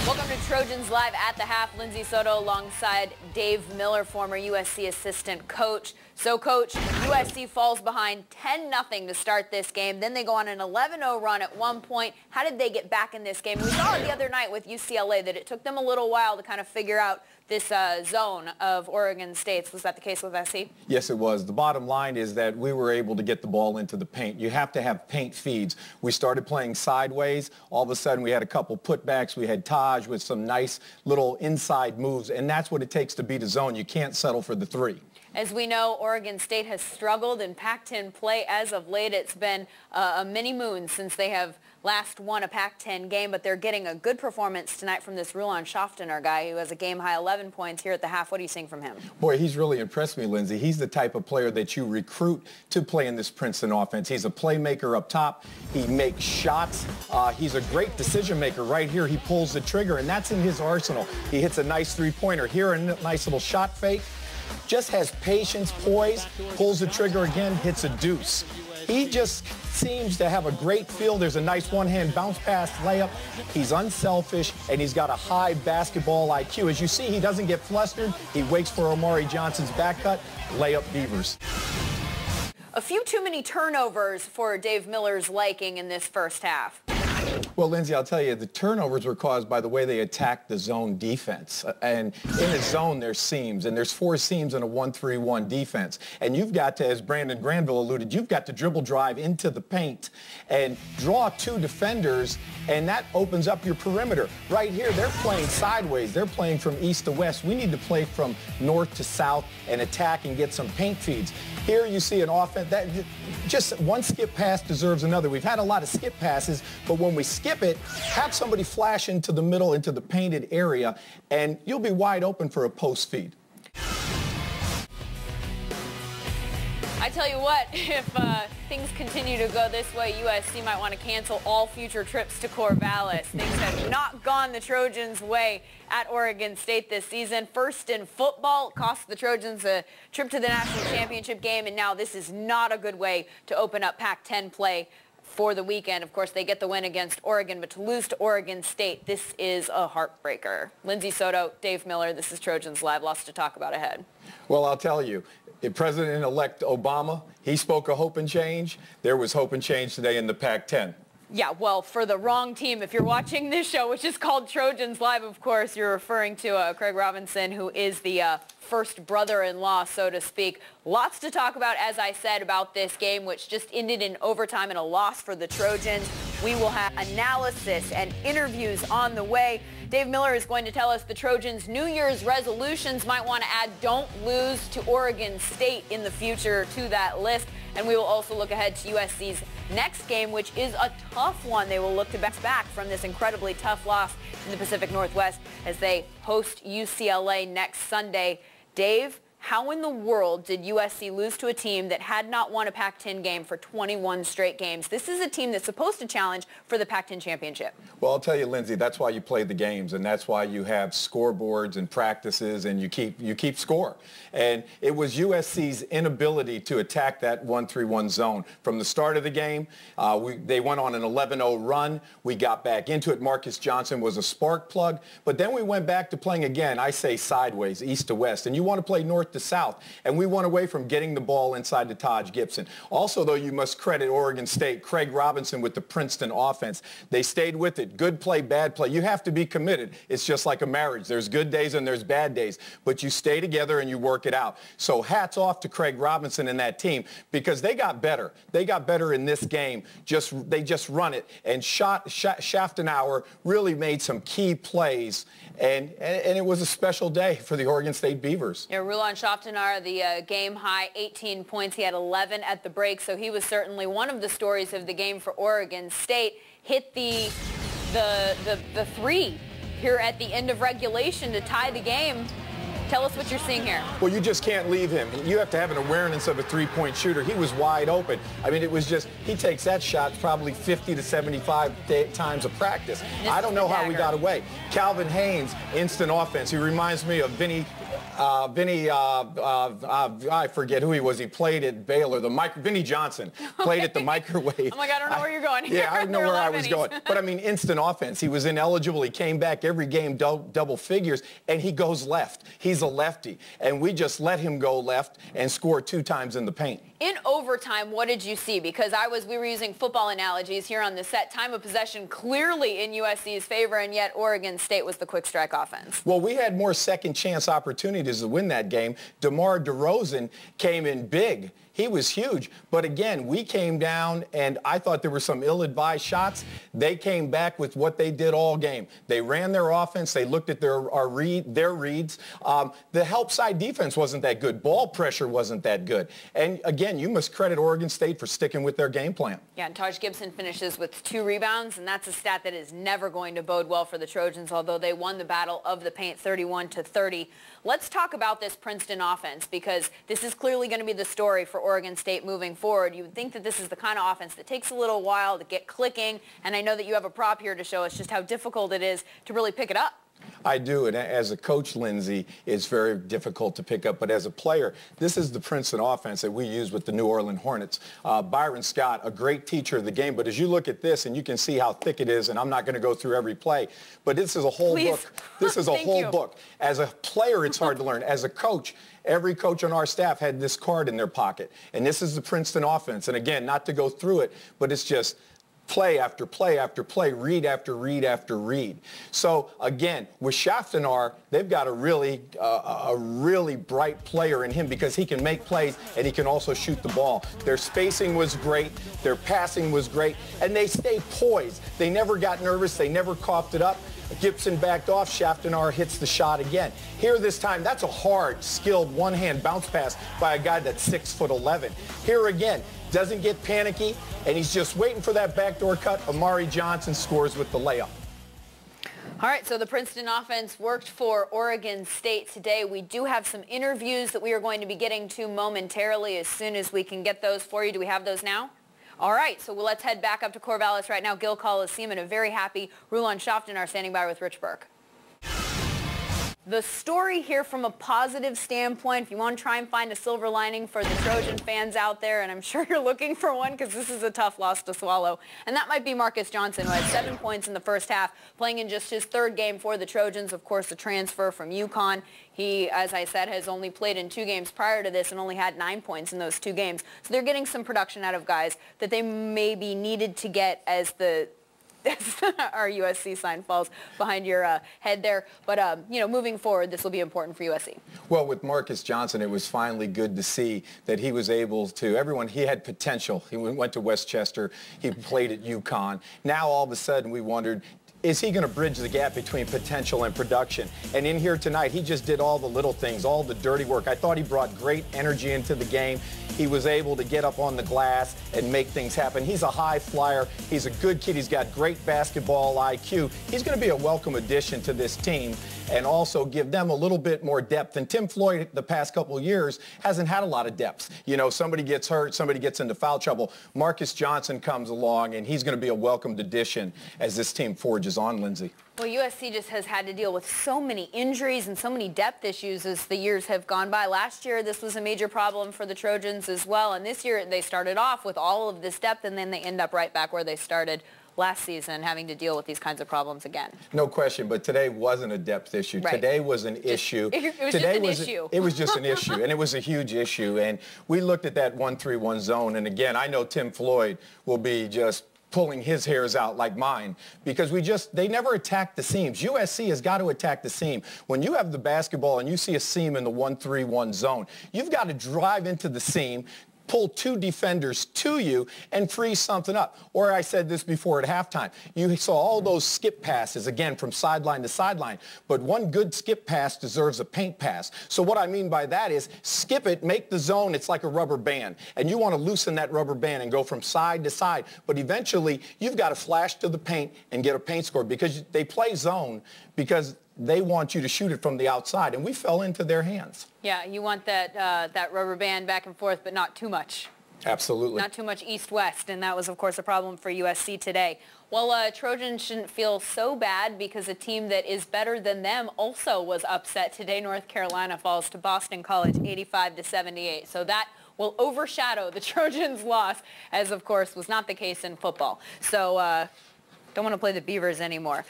Welcome to Trojans Live at the half. Lindsay Soto alongside Dave Miller, former USC assistant coach. So, Coach, USC falls behind 10-0 to start this game. Then they go on an 11-0 run at one point. How did they get back in this game? We saw it the other night with UCLA that it took them a little while to kind of figure out this zone of Oregon State's. Was that the case with SC? Yes, it was. The bottom line is that we were able to get the ball into the paint. You have to have paint feeds. We started playing sideways. All of a sudden, we had a couple putbacks. We had Taj with some nice little inside moves, and that's what it takes to beat a zone. You can't settle for the three. As we know, Oregon State has struggled in Pac-10 play as of late. It's been a mini-moon since they have last won a Pac-10 game, but they're getting a good performance tonight from this Rulon Schoftener guy who has a game-high 11 points here at the half. What are you seeing from him? Boy, he's really impressed me, Lindsay. He's the type of player that you recruit to play in this Princeton offense. He's a playmaker up top. He makes shots. He's a great decision maker right here. He pulls the trigger, and that's in his arsenal. He hits a nice three-pointer. Here, a nice little shot fake. Just has patience, poise, pulls the trigger again, hits a deuce. He just seems to have a great feel. There's a nice one-hand bounce pass layup. He's unselfish, and he's got a high basketball IQ. As you see, he doesn't get flustered. He waits for Omari Johnson's back cut, layup Beavers. A few too many turnovers for Dave Miller's liking in this first half. Well, Lindsay, I'll tell you, the turnovers were caused by the way they attacked the zone defense. And in a zone, there's seams, and there's 4 seams in a 1-3-1 defense. And you've got to, as Brandon Granville alluded, you've got to dribble drive into the paint and draw 2 defenders, and that opens up your perimeter. Right here, they're playing sideways. They're playing from east to west. We need to play from north to south and attack and get some paint feeds. Here you see an offense that just one skip pass deserves another. We've had a lot of skip passes, but when we skip it, have somebody flash into the middle, into the painted area, and you'll be wide open for a post feed. I tell you what, if things continue to go this way, USC might want to cancel all future trips to Corvallis. Things have not gone the Trojans' way at Oregon State this season. First in football, cost the Trojans a trip to the national championship game, and now this is not a good way to open up Pac-10 play for the weekend. Of course, they get the win against Oregon, but to lose to Oregon State, this is a heartbreaker. Lindsay Soto, Dave Miller, this is Trojans Live. Lots to talk about ahead. Well, I'll tell you, President-elect Obama, he spoke of hope and change. There was hope and change today in the Pac-10. Yeah, well, for the wrong team. If you're watching this show, which is called Trojans Live, of course, you're referring to Craig Robinson, who is the first brother-in-law, so to speak. Lots to talk about, as I said, about this game, which just ended in overtime and a loss for the Trojans. We will have analysis and interviews on the way. Dave Miller is going to tell us the Trojans' New Year's resolutions. Might want to add don't lose to Oregon State in the future to that list. And we will also look ahead to USC's next game, which is a tough one. They will look to bounce back from this incredibly tough loss in the Pacific Northwest as they host UCLA next Sunday. Dave, how in the world did USC lose to a team that had not won a Pac-10 game for 21 straight games? This is a team that's supposed to challenge for the Pac-10 championship. Well, I'll tell you, Lindsay, that's why you play the games, and that's why you have scoreboards and practices, and you keep score. And it was USC's inability to attack that 1-3-1 zone. From the start of the game, they went on an 11-0 run. We got back into it. Marcus Johnson was a spark plug. But then we went back to playing again, I say sideways, east to west. And you want to play north to south. And we went away from getting the ball inside to Taj Gibson. Also, though, you must credit Oregon State, Craig Robinson with the Princeton offense. They stayed with it. Good play, bad play. You have to be committed. It's just like a marriage. There's good days and there's bad days. But you stay together and you work it out. So hats off to Craig Robinson and that team because they got better. They got better in this game. They just run it. And Schoftener really made some key plays. And it was a special day for the Oregon State Beavers. Yeah, Rulon Schoftener, the game high 18 points. He had 11 at the break, so he was certainly one of the stories of the game for Oregon State. Hit the three here at the end of regulation to tie the game. Tell us what you're seeing here. Well, you just can't leave him. You have to have an awareness of a three-point shooter. He was wide open. I mean, it was just, he takes that shot probably 50 to 75 times a practice. I don't know how we got away. Calvin Haynes, instant offense. He reminds me of Vinny I forget who he was. He played at Baylor. Vinny Johnson played at the microwave. I'm like, I don't know where you're going here. Yeah, I know where I was going. But, I mean, instant offense. He was ineligible. He came back every game double figures, and he goes left. He's a lefty. And we just let him go left and score 2 times in the paint. In overtime, what did you see? Because we were using football analogies here on the set. Time of possession clearly in USC's favor, and yet Oregon State was the quick strike offense. Well, we had more second chance opportunities to win that game. DeMar DeRozan came in big. He was huge. But again, we came down, and I thought there were some ill-advised shots. They came back with what they did all game. They ran their offense. They looked at their reads. The help side defense wasn't that good. Ball pressure wasn't that good. And again, you must credit Oregon State for sticking with their game plan. Yeah, and Taj Gibson finishes with 2 rebounds, and that's a stat that is never going to bode well for the Trojans, although they won the battle of the paint 31-30. Let's talk about this Princeton offense, because this is clearly going to be the story for Oregon State moving forward. You would think that this is the kind of offense that takes a little while to get clicking, and I know that you have a prop here to show us just how difficult it is to really pick it up. I do, and as a coach, Lindsay, it's very difficult to pick up. But as a player, this is the Princeton offense that we use with the New Orleans Hornets. Byron Scott, a great teacher of the game. But as you look at this, and you can see how thick it is, and I'm not going to go through every play, but this is a whole book. This is a whole book. As a player, it's hard to learn. As a coach, every coach on our staff had this card in their pocket. And this is the Princeton offense. And again, not to go through it, but it's just play after play after play, read after read after read. So again, with Shaftanar, they've got a really bright player in him, because he can make plays and he can also shoot the ball. Their spacing was great, their passing was great, and they stayed poised. They never got nervous, they never coughed it up. Gibson backed off, Shaftanar hits the shot again. Here this time, that's a hard, skilled, one-hand bounce pass by a guy that's 6'11". Here again, doesn't get panicky, and he's just waiting for that backdoor cut. Amari Johnson scores with the layup. All right, so the Princeton offense worked for Oregon State today. We do have some interviews that we are going to be getting to momentarily as soon as we can get those for you. Do we have those now? All right, so let's head back up to Corvallis right now. Gil Coliseum, and a very happy Rulon Shaftanar standing by with Rich Burke. The story here from a positive standpoint, if you want to try and find a silver lining for the Trojan fans out there, and I'm sure you're looking for one because this is a tough loss to swallow, and that might be Marcus Johnson, who had 7 points in the first half, playing in just his 3rd game for the Trojans, of course, a transfer from UConn. He, as I said, has only played in 2 games prior to this and only had 9 points in those 2 games. So they're getting some production out of guys that they maybe needed to get as our USC sign falls behind your head there. But, moving forward, this will be important for USC. Well, with Marcus Johnson, it was finally good to see that he was able to, he had potential. He went to Westchester. He played at UConn. Now, all of a sudden, we wondered, is he going to bridge the gap between potential and production? And in here tonight, he just did all the little things, all the dirty work. I thought he brought great energy into the game. He was able to get up on the glass and make things happen. He's a high flyer. He's a good kid. He's got great basketball IQ. He's going to be a welcome addition to this team and also give them a little bit more depth. And Tim Floyd, the past couple of years, hasn't had a lot of depth. Somebody gets hurt, somebody gets into foul trouble. Marcus Johnson comes along, and he's going to be a welcomed addition as this team forges on, Lindsay. Well, USC just has had to deal with so many injuries and so many depth issues as the years have gone by. Last year, this was a major problem for the Trojans as well. And this year, they started off with all of this depth, and then they end up right back where they started last season, having to deal with these kinds of problems again. No question, but today wasn't a depth issue. Right. Today was an issue. It was just an issue. It was just an issue, and it was a huge issue. And we looked at that 1-3-1 zone, and again, I know Tim Floyd will be just pulling his hairs out like mine, because they never attack the seams. USC has got to attack the seam. When you have the basketball and you see a seam in the 1-3-1 zone, you've got to drive into the seam, pull 2 defenders to you, and freeze something up. Or I said this before at halftime. You saw all those skip passes, again, from sideline to sideline. But one good skip pass deserves a paint pass. So what I mean by that is skip it, make the zone, it's like a rubber band. And you want to loosen that rubber band and go from side to side. But eventually, you've got to flash to the paint and get a paint score, because they play zone because they want you to shoot it from the outside, and we fell into their hands. Yeah, you want that rubber band back and forth, but not too much. Absolutely. Not too much east-west, and that was, of course, a problem for USC today. Well, Trojans shouldn't feel so bad because a team that is better than them also was upset today. North Carolina falls to Boston College 85-78. So that will overshadow the Trojans' loss, as of course was not the case in football. So don't want to play the Beavers anymore.